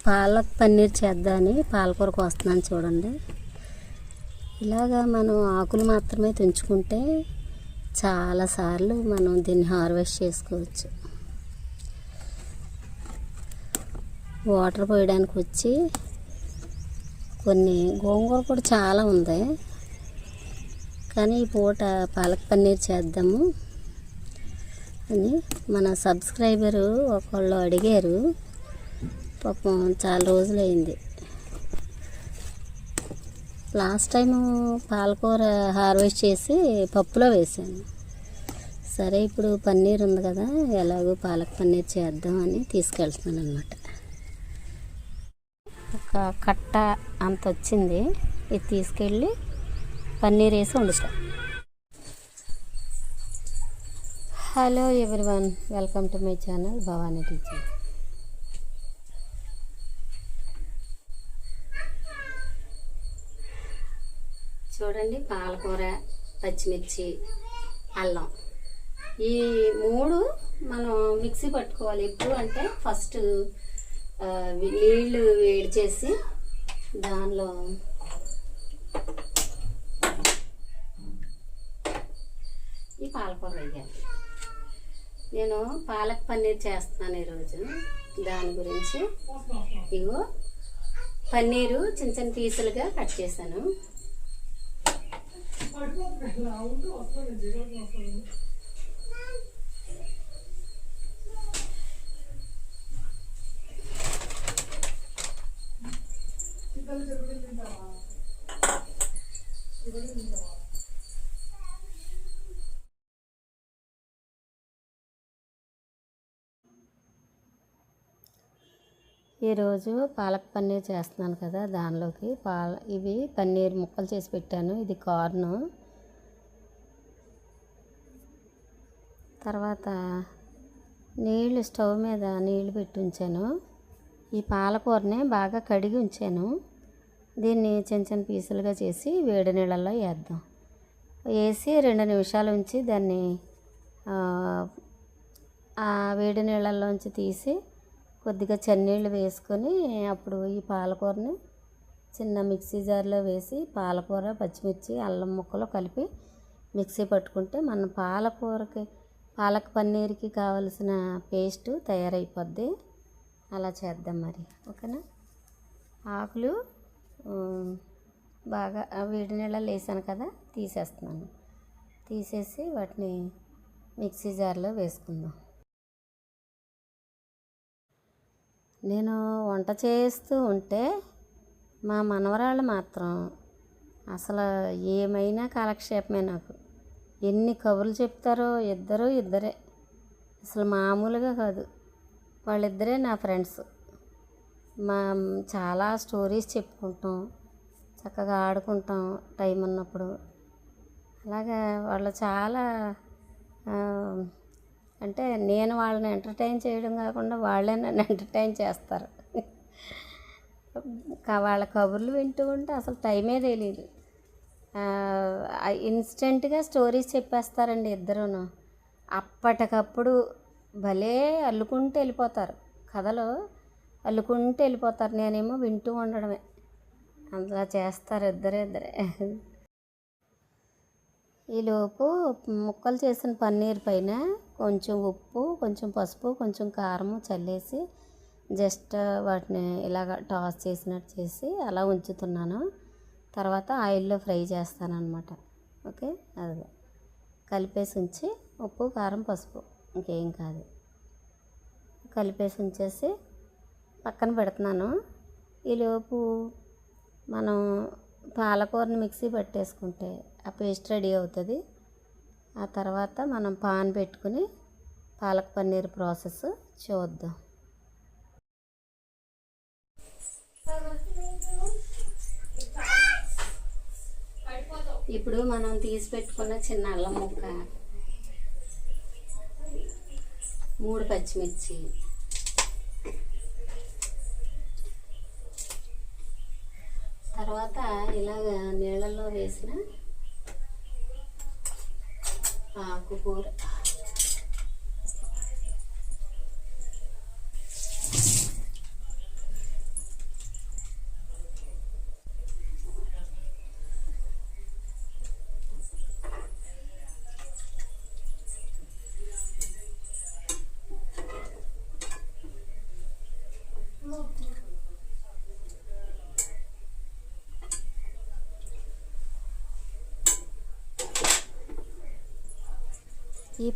పాలక్ పన్నీర్ చేద్దామని పాలకూరకు వస్తున్నాను చూడండి. ఇలాగా మనం ఆకులు మాత్రమే తుంచుకుంటే చాలాసార్లు మనం దీన్ని హార్వెస్ట్ చేసుకోవచ్చు. వాటర్ పోయడానికి వచ్చి కొన్ని గోంగూర కూడా చాలా ఉంది, కానీ ఈ పూట పాలక్ పన్నీర్ చేద్దాము అని మన సబ్స్క్రైబరు ఒకళ్ళు అడిగారు. పాపం చాలా రోజులైంది. లాస్ట్ టైము పాలకూర హార్వెస్ట్ చేసి పప్పులో వేసాను. సరే ఇప్పుడు పన్నీర్ ఉంది కదా, ఎలాగో పాలక్ పన్నీర్ చేద్దాం అని తీసుకెళ్తున్నాను అన్నమాట. ఒక కట్ట అంత వచ్చింది, ఇది తీసుకెళ్ళి పన్నీర్ వేసి వండుతాం. Hello everyone, welcome to my channel Bhavani teacher. చూడండి, పాలకూర, పచ్చిమిర్చి, అల్లం, ఈ మూడు మనం మిక్సీ పట్టుకోవాలి. ఎప్పుడు అంటే ఫస్ట్ నీళ్ళు వేడి చేసి దానిలో ఈ పాలకూర వేయాలి. నేను పాలక్ పన్నీర్ చేస్తున్నాను ఈరోజు. దాని గురించి ఇగో పన్నీరు చిన్న చిన్న పీసులుగా కట్ చేశాను. ఈరోజు పాలక్ పన్నీర్ చేస్తున్నాను కదా, దానిలోకి ఇవి పన్నీర్ ముక్కలు చేసి పెట్టాను. ఇది కార్ను. తర్వాత నీళ్ళు స్టవ్ మీద నీళ్ళు పెట్టి ఉంచాను. ఈ పాలకూరని బాగా కడిగి ఉంచాను. దీన్ని చిన్న చిన్న పీసులుగా చేసి వేడి నీళ్ళల్లో వేద్దాం. వేసి 2 నిమిషాలు ఉంచి దాన్ని ఆ వేడి నీళ్ళల్లోంచి తీసి కొద్దిగా చన్నీళ్ళు వేసుకొని అప్పుడు ఈ పాలకూరని చిన్న మిక్సీ జార్లో వేసి పాలకూర, పచ్చిమిర్చి, అల్లం ముక్కలు కలిపి మిక్సీ పట్టుకుంటే మన పాలక్ పన్నీర్కి కావలసిన పేస్ట్ తయారైపోద్ది. అలా చేద్దాం మరి, ఓకేనా. ఆకులు బాగా వేడి నీళ్ళలో వేసాను కదా, తీసేస్తున్నాను. తీసేసి వాటిని మిక్సీ జార్లో వేసుకుందాం. నేను వంట చేస్తూ ఉంటే మా మనవరాళ్ళు మాత్రం అసలు ఏమైనా కాలక్షేపమే. నాకు ఎన్ని కబుర్లు చెప్తారో. ఇద్దరే అసలు మామూలుగా కాదు. వాళ్ళిద్దరే నా ఫ్రెండ్స్. చాలా స్టోరీస్ చెప్పుకుంటాం, చక్కగా ఆడుకుంటాం టైం ఉన్నప్పుడు. అలాగా వాళ్ళు చాలా అంటే నేను వాళ్ళని ఎంటర్టైన్ చేయడం కాకుండా వాళ్ళే నన్ను ఎంటర్టైన్ చేస్తారు. వాళ్ళ కబుర్లు వింటూ ఉంటే అసలు టైమే తెలియదు. ఇన్స్టెంట్గా స్టోరీస్ చెప్పేస్తారండి ఇద్దరును. అప్పటికప్పుడు భలే అల్లుకుంటూ వెళ్ళిపోతారు, కథలు అల్లుకుంటూ వెళ్ళిపోతారు. నేనేమో వింటూ ఉండడమే. అలా చేస్తారు ఇద్దరే. ఈలోపు ముక్కలు చేసిన పన్నీర్ పైన కొంచెం ఉప్పు, కొంచెం పసుపు, కొంచెం కారము చల్లేసి జస్ట్ వాటిని ఇలాగ టాస్ చేసినట్టు చేసి అలా ఉంచుతున్నాను. తర్వాత ఆయిల్లో ఫ్రై చేస్తాను అన్నమాట. ఓకే, అది కలిపేసి ఉంచి ఉప్పు, కారం, పసుపు, ఇంకేం కాదు, కలిపేసి ఉంచేసి పక్కన పెడుతున్నాను. ఈలోపు మనం పాలకూరని మిక్సీ పట్టేసుకుంటే ఆ పేస్ట్ రెడీ అవుతుంది. ఆ తర్వాత మనం పాన్ పెట్టుకుని పాలక్ పన్నీర్ ప్రాసెస్ చూద్దాం. ఇప్పుడు మనం తీసి పెట్టుకున్న చిన్న అల్లం ముక్క, 3 పచ్చిమిర్చి, తర్వాత ఇలాగ నీళ్ళల్లో వేసిన ఆకుకూర, ఈ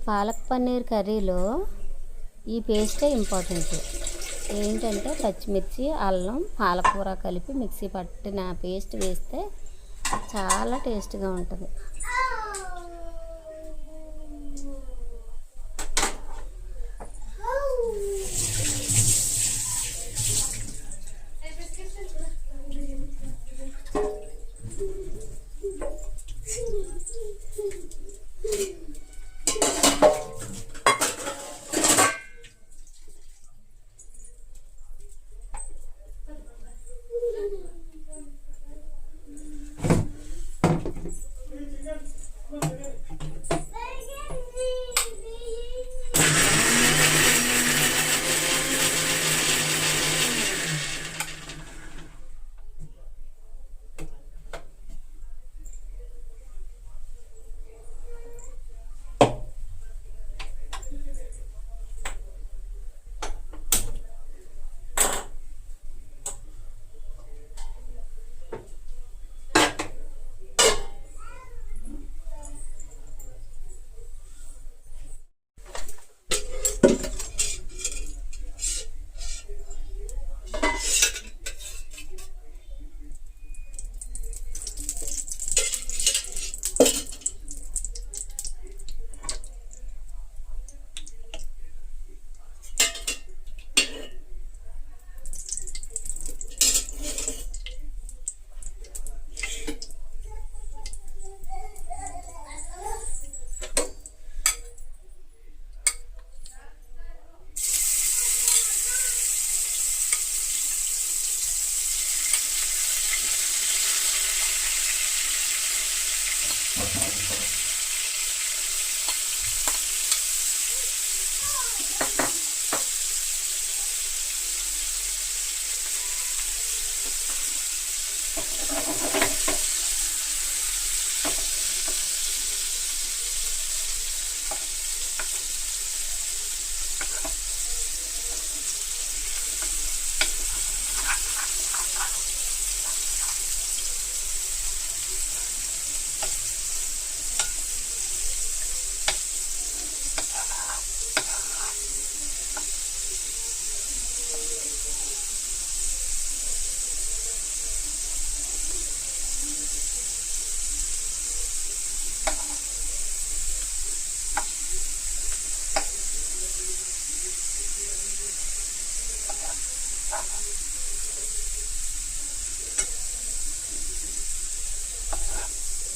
పాలక్ పన్నీర్ కర్రీలో ఈ పేస్టే ఇంపార్టెంట్. ఏంటంటే పచ్చిమిర్చి, అల్లం, పాలకూర కలిపి మిక్సీ పట్టిన పేస్ట్ వేస్తే చాలా టేస్ట్గా ఉంటుంది.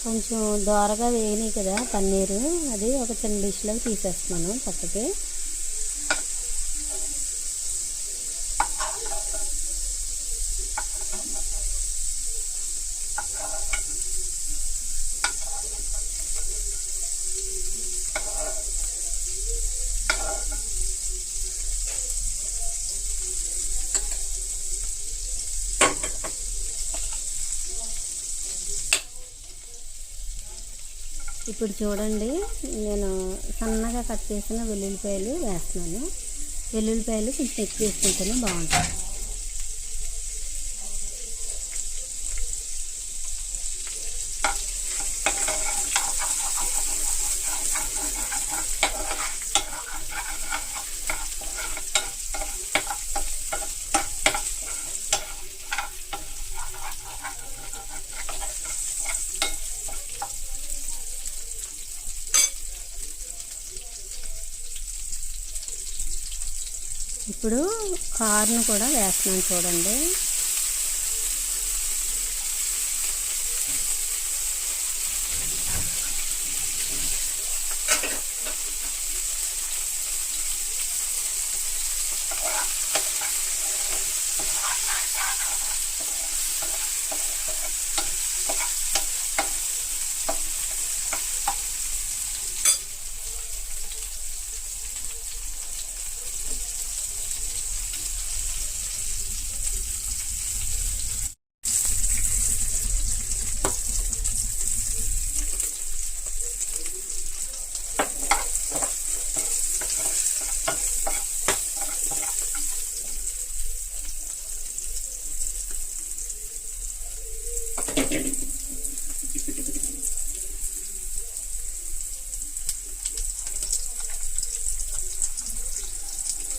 కొంచెం దోరగా వేయని కదా పన్నీరు, అది ఒక చిన్న డిష్లోకి తీసేస్తున్నాను పక్కకి. ఇప్పుడు చూడండి, నేను సన్నగా కట్ చేసిన వెల్లుల్లిపాయలు వేస్తున్నాను. వెల్లుల్లిపాయలు కొంచెం ఎక్కువ వేసుకుంటేనే బాగుంటుంది. ఇప్పుడు కార్న్ కూడా వేస్తున్నాను చూడండి.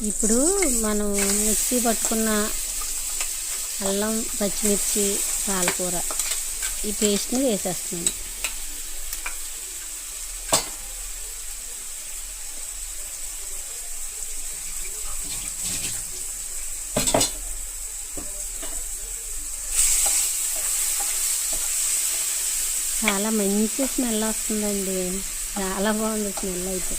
ఇప్పుడు మనం మిక్సీ పట్టుకున్న అల్లం, పచ్చిమిర్చి, పాలకూర ఈ పేస్ట్ని వేసేస్తున్నాను. చాలా మంచి స్మెల్ వస్తుందండి, చాలా బాగుంది స్మెల్ అయితే.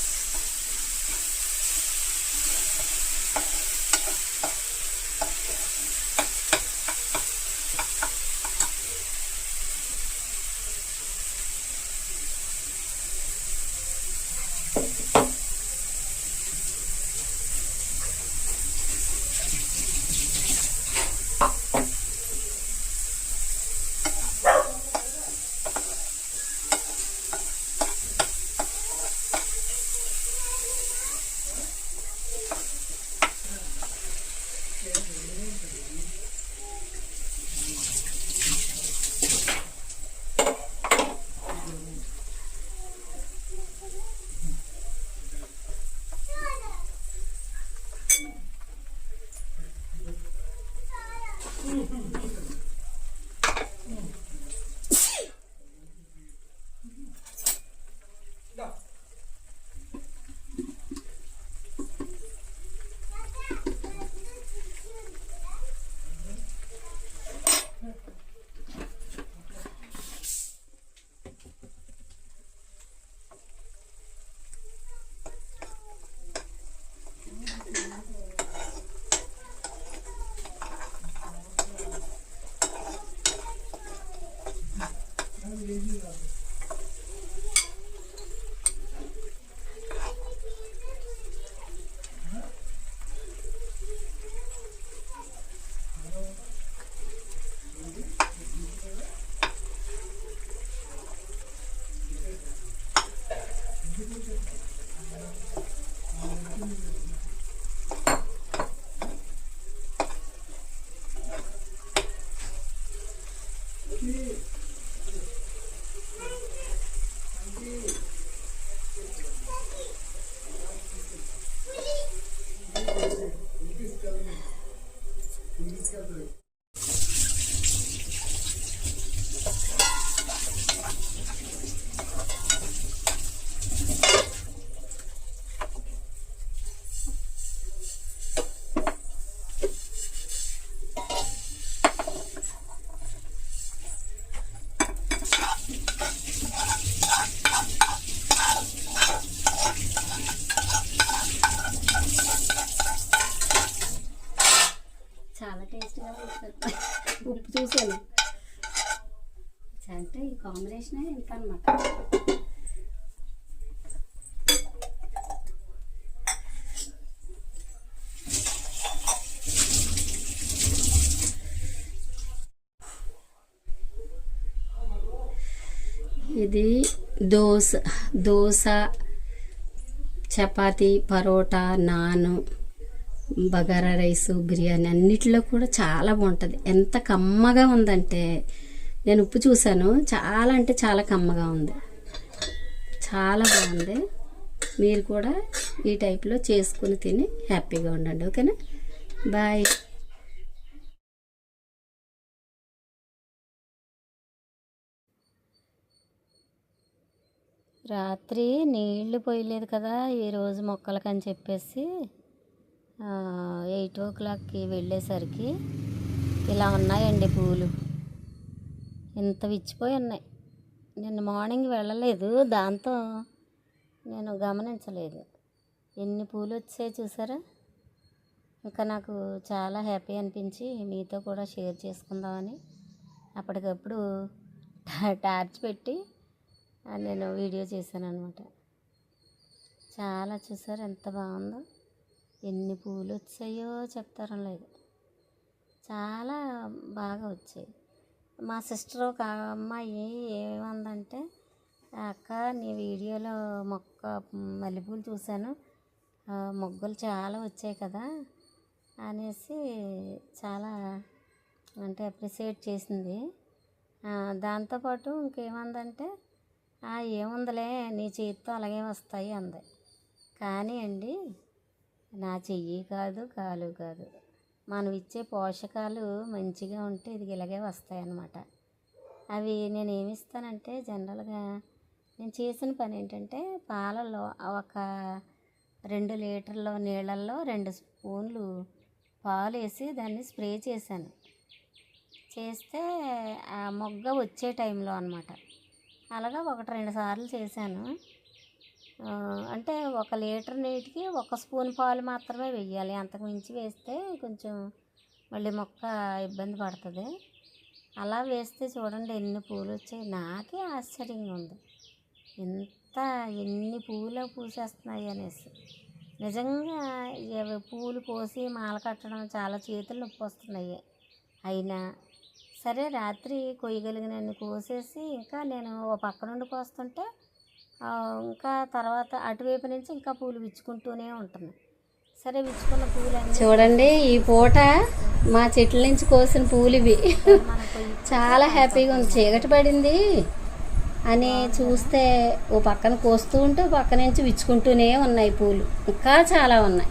చాలా టేస్ట్గా ఉంటుంది. ఉప్పు చూసాను అంటే ఈ కాంబినేషనే ఎంత అనమాట. ఇది దోశ, చపాతీ, పరోటా, నాన్, బగారా రైసు, బిర్యానీ అన్నిటిలో కూడా చాలా బాగుంటుంది. ఎంత కమ్మగా ఉందంటే, నేను ఉప్పు చూశాను, చాలా అంటే చాలా కమ్మగా ఉంది, చాలా బాగుంది. మీరు కూడా ఈ టైప్లో చేసుకుని తిని హ్యాపీగా ఉండండి. ఓకేనా, బాయ్. రాత్రి నీళ్లు పోయలేదు కదా ఈరోజు మొక్కలకని చెప్పేసి 8 o'clockకి వెళ్ళేసరికి ఇలా ఉన్నాయండి పూలు, ఇంత విచ్చిపోయి ఉన్నాయి. నిన్న మార్నింగ్ వెళ్ళలేదు, దాంతో నేను గమనించలేదు ఎన్ని పూలు వచ్చాయి చూసారా. ఇంకా నాకు చాలా హ్యాపీ అనిపించి మీతో కూడా షేర్ చేసుకుందామని అప్పటికప్పుడు టార్చ్ పెట్టి నేను వీడియో చేశాను అనమాట. చాలా చూసారు ఎంత బాగుందో, ఎన్ని పూలు వచ్చాయో చెప్తారం లేదు, చాలా బాగా వచ్చాయి. మా సిస్టర్ ఒక అమ్మాయి ఏమందంటే, అక్క నీ వీడియోలో మల్లెపూలు చూశాను, మొగ్గలు చాలా వచ్చాయి కదా అనేసి చాలా అంటే అప్రిషియేట్ చేసింది. దాంతోపాటు ఇంకేమందంటే ఏముందిలే నీ చేతితో అలాగే వస్తాయి అంది. కానీ అండి నా చెయ్యి కాదు కాలు కాదు, మనం ఇచ్చే పోషకాలు మంచిగా ఉంటే ఇది ఇలాగే వస్తాయి అన్నమాట. అవి నేను ఏమి ఇస్తానంటే జనరల్గా నేను చేసిన పని ఏంటంటే పాలలో ఒక 2 లీటర్ల నీళ్ళల్లో 2 స్పూన్లు పాలు వేసి దాన్ని స్ప్రే చేశాను. చేస్తే ఆ మొగ్గ వచ్చే టైంలో అనమాట. అలాగా 1-2 సార్లు చేశాను. అంటే 1 లీటర్ నీటికి 1 స్పూన్ పాలు మాత్రమే వెయ్యాలి. అంతకు మించి వేస్తే కొంచెం మళ్ళీ మొక్క ఇబ్బంది పడుతుంది. అలా వేస్తే చూడండి ఎన్ని పూలు వచ్చాయి. నాకే ఆశ్చర్యంగా ఉంది ఎన్ని పూలు పూసేస్తున్నాయి అనేసి. నిజంగా పూలు కోసి మాల కట్టడం చాలా చేతులు నొప్పి వస్తున్నాయి. అయినా సరే రాత్రి కొయ్యగలిగినన్ని కోసేసి ఇంకా నేను ఓ పక్క నుండి కోస్తుంటే ఇంకా తర్వాత అటువైపు నుంచి ఇంకా పూలు విచ్చుకుంటూనే ఉంటుంది. సరే విచ్చుకున్న పూలు చూడండి ఈ పూట మా చెట్ల నుంచి కోసిన పూలు ఇవి. చాలా హ్యాపీగా ఉంది. చీకటి పడింది అని చూస్తే ఓ పక్కన కోస్తూ ఉంటే పక్క నుంచి విచ్చుకుంటూనే ఉన్నాయి పూలు. ఇంకా చాలా ఉన్నాయి.